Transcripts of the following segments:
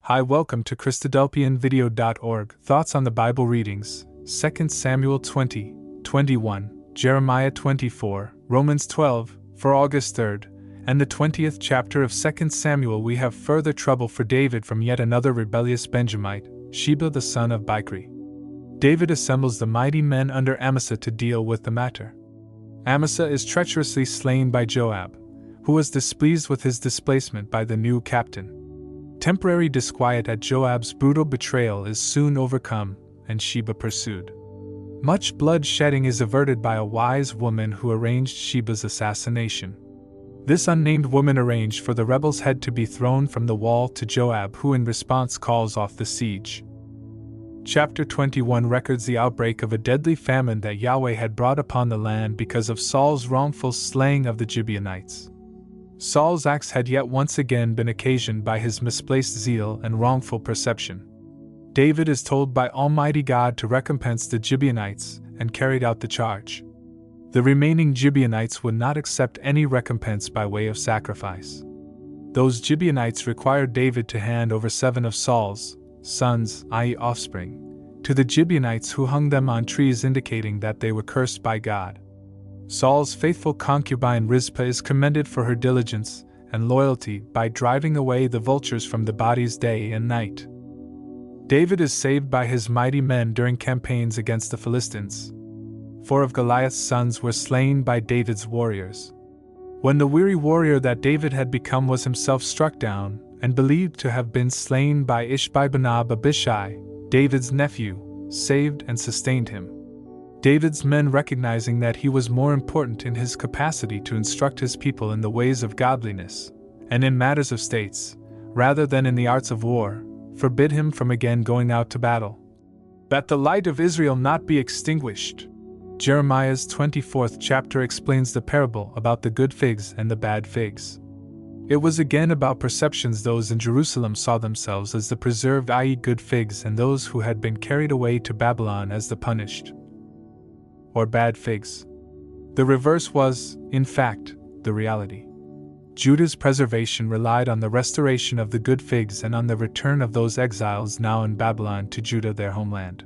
Hi, welcome to christadelphianvideo.org. Thoughts on the Bible readings: 2 Samuel 20, 21, Jeremiah 24, Romans 12, for August 3rd, and the 20th chapter of 2 Samuel. We have further trouble for David from yet another rebellious Benjamite, Sheba the son of Bichri. David assembles the mighty men under Amasa to deal with the matter. Amasa is treacherously slain by Joab, who was displeased with his displacement by the new captain. Temporary disquiet at Joab's brutal betrayal is soon overcome, and Sheba pursued. Much bloodshedding is averted by a wise woman who arranged Sheba's assassination. This unnamed woman arranged for the rebel's head to be thrown from the wall to Joab, who in response calls off the siege. Chapter 21 records the outbreak of a deadly famine that Yahweh had brought upon the land because of Saul's wrongful slaying of the Gibeonites. Saul's acts had yet once again been occasioned by his misplaced zeal and wrongful perception. David is told by Almighty God to recompense the Gibeonites, and carried out the charge. The remaining Gibeonites would not accept any recompense by way of sacrifice. Those Gibeonites required David to hand over 7 of Saul's sons, i.e. offspring, to the Gibeonites, who hung them on trees, indicating that they were cursed by God. Saul's faithful concubine Rizpah is commended for her diligence and loyalty by driving away the vultures from the bodies day and night. David is saved by his mighty men during campaigns against the Philistines. 4 of Goliath's sons were slain by David's warriors. When the weary warrior that David had become was himself struck down and believed to have been slain by Ishbi-benob Abishai, David's nephew, saved and sustained him. David's men, recognizing that he was more important in his capacity to instruct his people in the ways of godliness, and in matters of states, rather than in the arts of war, forbid him from again going out to battle. That the light of Israel not be extinguished. Jeremiah's 24th chapter explains the parable about the good figs and the bad figs. It was again about perceptions. Those in Jerusalem saw themselves as the preserved, i.e. good figs, and those who had been carried away to Babylon as the punished, or bad figs. The reverse was, in fact, the reality. Judah's preservation relied on the restoration of the good figs and on the return of those exiles now in Babylon to Judah, their homeland.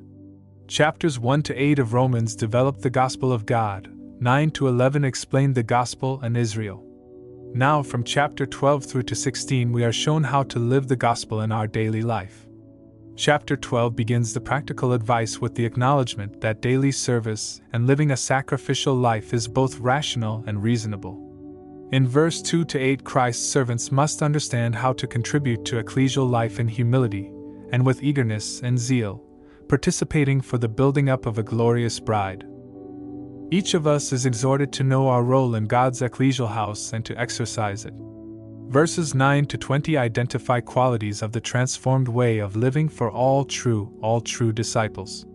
Chapters 1 to 8 of Romans developed the gospel of God, 9 to 11 explained the gospel and Israel. Now from chapter 12 through to 16 we are shown how to live the gospel in our daily life. Chapter 12 begins the practical advice with the acknowledgement that daily service and living a sacrificial life is both rational and reasonable. In verse 2 to 8, Christ's servants must understand how to contribute to ecclesial life in humility and with eagerness and zeal, participating for the building up of a glorious bride. Each of us is exhorted to know our role in God's ecclesial house and to exercise it. Verses 9 to 20 identify qualities of the transformed way of living for all true disciples.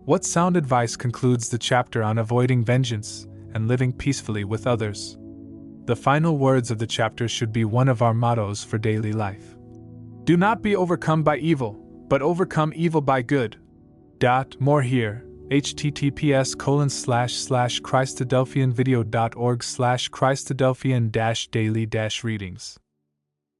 What sound advice concludes the chapter on avoiding vengeance and living peacefully with others. The final words of the chapter should be one of our mottos for daily life. Do not be overcome by evil, but overcome evil by good. More here. https://christadelphianvideo.org/christadelphian-daily-readings